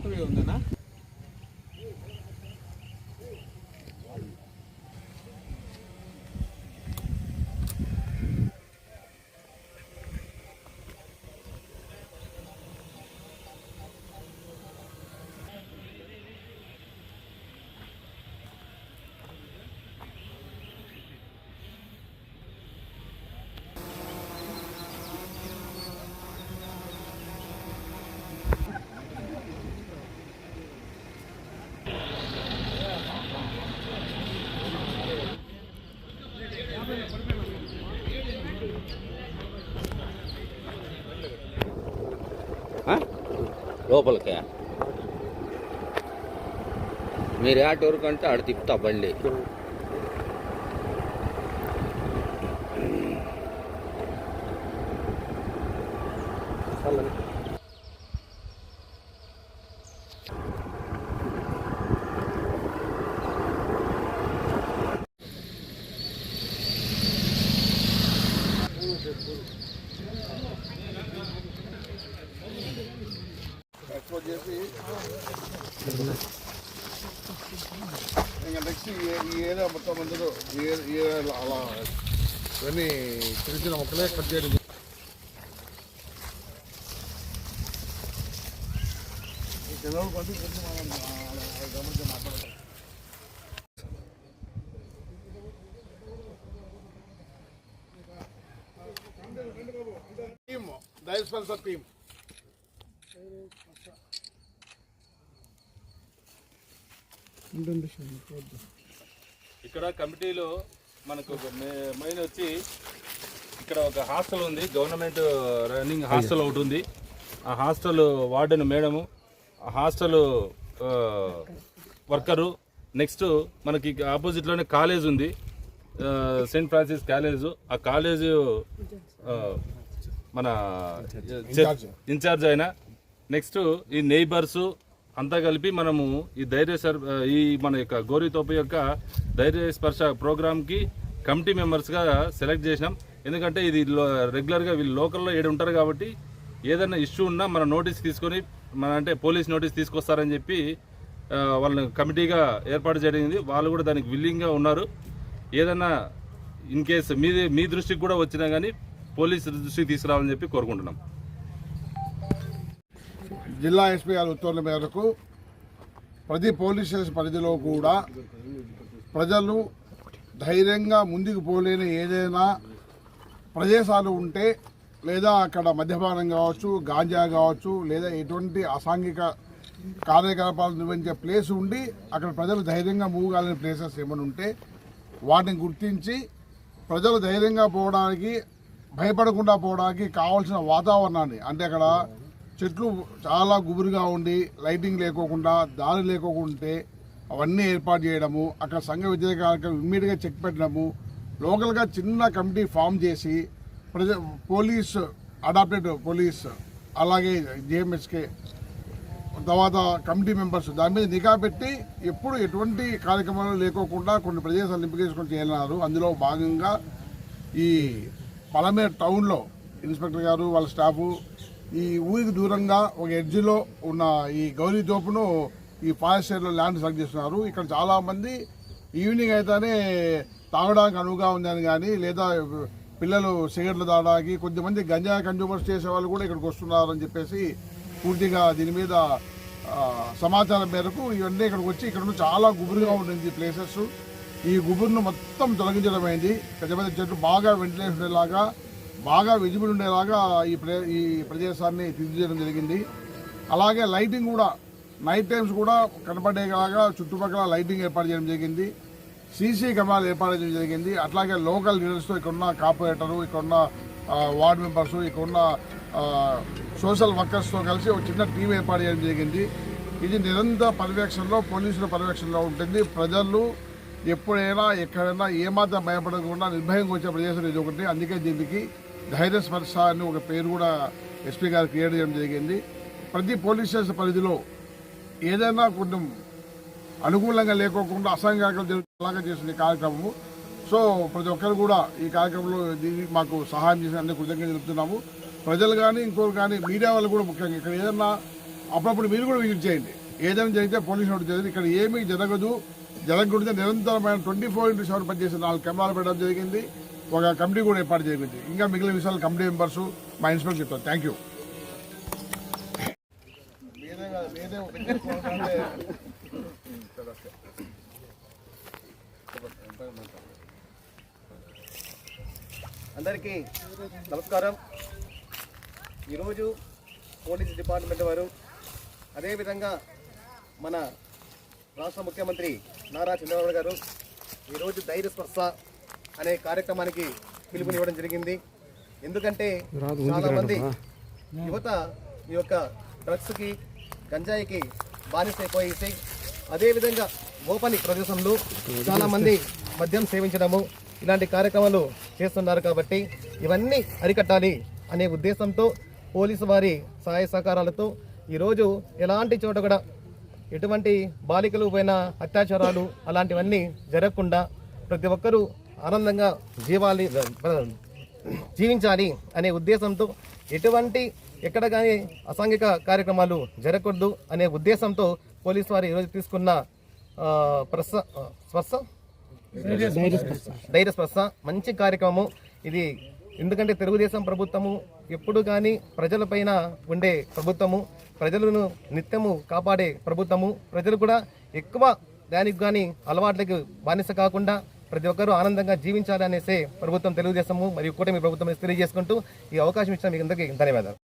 పాతవే ఉందనా? లోపలికే మీరు ఆట వరకు అంటే ఆడ తిప్పుతా బండి. చేసి ఇంకా నెక్స్ట్ ఈ ఏరియా మొత్తం అందరూ ఈ ఏరియా అలా ఇవన్నీ చిన్న చిన్న మొక్కలే కట్ చేయడం. టీమ్ డైల్ స్పాన్సర్ టీమ్ ఇక్కడ కమిటీలో మనకు మెయిన్ వచ్చి ఇక్కడ ఒక హాస్టల్ ఉంది, గవర్నమెంట్ రన్నింగ్ హాస్టల్ ఒకటి ఉంది. ఆ హాస్టల్ వార్డెన్ మేడము, ఆ హాస్టల్ వర్కరు, నెక్స్ట్ మనకి ఆపోజిట్లోనే కాలేజ్ ఉంది, సెయింట్ ఫ్రాన్సిస్ కాలేజ్. ఆ కాలేజ్ మన ఇన్ఛార్జ్ అయినా, నెక్స్ట్ ఈ నైబర్సు అంతా కలిపి మనము ఈ ఈ మన యొక్క గోరితోపు యొక్క ధైర్య స్పర్శ ప్రోగ్రామ్కి కమిటీ మెంబర్స్గా సెలెక్ట్ చేసినాం. ఎందుకంటే ఇది రెగ్యులర్గా వీళ్ళు లోకల్లో ఏడు ఉంటారు కాబట్టి ఏదైనా ఇష్యూ ఉన్నా మన నోటీస్ తీసుకొని అంటే పోలీస్ నోటీస్ తీసుకొస్తారని చెప్పి వాళ్ళని కమిటీగా ఏర్పాటు జరిగింది. వాళ్ళు కూడా దానికి విల్లింగ్గా ఉన్నారు. ఏదైనా ఇన్ కేసు మీ దృష్టికి కూడా వచ్చినా కానీ పోలీస్ దృష్టికి తీసుకురావాలని చెప్పి కోరుకుంటున్నాం. జిల్లా ఎస్పీ గారి ఉత్తర్వుల మేరకు ప్రతి పోలీస్ స్టేషన్ పరిధిలో కూడా ప్రజలు ధైర్యంగా ముందుకు పోలేని ఏదైనా ప్రదేశాలు ఉంటే, లేదా అక్కడ మద్యపానం కావచ్చు, గాంజా కావచ్చు, లేదా ఎటువంటి అసాంఘిక కార్యకలాపాలు నిర్వహించే ప్లేస్ ఉండి అక్కడ ప్రజలు ధైర్యంగా మూవ్ కాలేని ప్లేసెస్ ఏమైనా ఉంటే వాటిని గుర్తించి ప్రజలు ధైర్యంగా పోవడానికి, భయపడకుండా పోవడానికి కావాల్సిన వాతావరణాన్ని, అంటే అక్కడ చెట్లు చాలా గుబురుగా ఉండి లైటింగ్ లేకోకుండా, దారి లేకోకుంటే అవన్నీ ఏర్పాటు చేయడము, అక్కడ సంఘ వ్యతిరేక కార్యక్రమం ఇమ్మీడియట్గా చెక్ పెట్టడము, లోకల్గా చిన్న కమిటీ ఫామ్ చేసి పోలీస్, అడాప్టెడ్ పోలీస్, అలాగే జేఎంఎస్కే తర్వాత కమిటీ మెంబర్స్ దాని మీద నిఘా పెట్టి ఎప్పుడు ఎటువంటి కార్యక్రమాలు లేకోకుండా కొన్ని ప్రదేశాలు నింపికేసుకొని చేయాలన్నారు. అందులో భాగంగా ఈ పలమేరు టౌన్లో ఇన్స్పెక్టర్ గారు వాళ్ళ స్టాఫు ఈ ఊరికి దూరంగా ఒక ఎడ్జిలో ఉన్న ఈ గౌరీ తోపును ఈ ఫారెస్ట్ ఏరియాలో ల్యాండ్ సెలెక్ట్ చేస్తున్నారు. ఇక్కడ చాలామంది ఈవినింగ్ అయితేనే తాగడానికి అనువుగా ఉందని కానీ, లేదా పిల్లలు సిగరెట్లు తాగడానికి, కొద్దిమంది గంజా కన్జ్యూమర్స్ చేసే వాళ్ళు కూడా ఇక్కడికి వస్తున్నారని చెప్పేసి పూర్తిగా దీని మీద సమాచారం మేరకు ఇవన్నీ ఇక్కడికి వచ్చి ఇక్కడ చాలా గుబురుగా ఉంటుంది ప్లేసెస్. ఈ గుబురును మొత్తం తొలగించడమైంది. పెద్ద పెద్ద చెట్లు బాగా వెంటిలేషన్ ఉండేలాగా, బాగా విజిబుల్ ఉండేలాగా ఈ ప్రదేశాన్ని తీర్చిదిద్దడం జరిగింది. అలాగే లైటింగ్ కూడా నైట్ టైమ్స్ కూడా కనపడేలాగా చుట్టుపక్కల లైటింగ్ ఏర్పాటు చేయడం జరిగింది. సీసీ కెమెరాలు ఏర్పాటు చేయడం జరిగింది. అట్లాగే లోకల్ లీడర్స్తో, ఇక్కడున్న కార్పొరేటరు, ఇక్కడున్న వార్డు మెంబర్సు, ఇక్కడున్న సోషల్ వర్కర్స్తో కలిసి ఒక చిన్న టీం ఏర్పాటు చేయడం జరిగింది. ఇది నిరంతర పర్యవేక్షణలో, పోలీసుల పర్యవేక్షణలో ఉంటుంది. ప్రజలు ఎప్పుడైనా ఎక్కడైనా ఏమాత్రం భయపడకుండా నిర్భయంగా వచ్చే ప్రదేశం ఇది ఒకటి. అందుకే దీనికి ధైర్య స్పర్శ అని ఒక పేరు కూడా ఎస్పీ గారు క్రియేట్ చేయడం జరిగింది. ప్రతి పోలీస్ స్టేషన్ పరిధిలో ఏదైనా కొంచెం అనుకూలంగా లేకోకుండా అసంఘాలు జరుగుతులాగా చేసిన కార్యక్రమము. సో ప్రతి ఒక్కరు కూడా ఈ కార్యక్రమంలో దీనికి మాకు సహాయం చేసిన అన్ని కృతజ్ఞతలు చెప్తున్నాము. ప్రజలు కానీ ఇంకోరు కానీ మీడియా వాళ్ళు కూడా ముఖ్యంగా ఇక్కడ ఏదైనా అప్పుడప్పుడు మీరు కూడా విజిట్ చేయండి. ఏదైనా జరిగితే పోలీసు నోట్ చేయండి. ఇక్కడ ఏమీ జరగకూడదు నిరంతరమైన 24/7 పనిచేసే 4 కెమెరాలు పెట్టడం జరిగింది. ఒక కమిటీ కూడా ఏర్పాటు జరిగింది. ఇంకా మిగిలిన విషయాలు కమిటీ మెంబర్స్ మా ఇన్స్పెక్టర్ చెప్తారు. Thank you. అందరికీ నమస్కారం. ఈరోజు పోలీస్ డిపార్ట్మెంట్ వారు అదేవిధంగా మన రాష్ట్ర ముఖ్యమంత్రి నారా చంద్రబాబు గారు ఈరోజు ధైర్య స్పర్శ అనే కార్యక్రమానికి పిలుపునివ్వడం జరిగింది. ఎందుకంటే చాలామంది యువత ఈ యొక్క డ్రగ్స్కి గంజాయికి బానిసైపోయేసి అదేవిధంగా ఓపెన్ ప్రదేశంలో చాలామంది మద్యం సేవించడము ఇలాంటి కార్యక్రమాలు చేస్తున్నారు. కాబట్టి ఇవన్నీ అరికట్టాలి అనే ఉద్దేశంతో పోలీసు వారి సహాయ సహకారాలతో ఈరోజు ఎలాంటి చోట కూడా ఎటువంటి బాలికలు పైన అత్యాచారాలు అలాంటివన్నీ జరగకుండా ప్రతి ఒక్కరూ ఆనందంగా జీవించాలి అనే ఉద్దేశంతో ఎక్కడ కానీ అసాంఘిక కార్యక్రమాలు జరగకూడదు అనే ఉద్దేశంతో పోలీసు వారు ఈరోజు తీసుకున్న ధైర్య స్పర్శ మంచి కార్యక్రమం ఇది. ఎందుకంటే తెలుగుదేశం ప్రభుత్వము ఎప్పుడు కానీ ప్రజలపైన ఉండే ప్రభుత్వము, ప్రజలను నిత్యము కాపాడే ప్రభుత్వము. ప్రజలు కూడా ఎక్కువ దానికి కానీ అలవాట్లకు బానిస కాకుండా ప్రతి ఒక్కరూ ఆనందంగా జీవించాలి అనేసే ప్రభుత్వం తెలుగుదేశము మరియు కూటమి ప్రభుత్వం తెలియజేసుకుంటూ ఈ అవకాశం ఇచ్చిన మీకు అందరికీ ధన్యవాదాలు.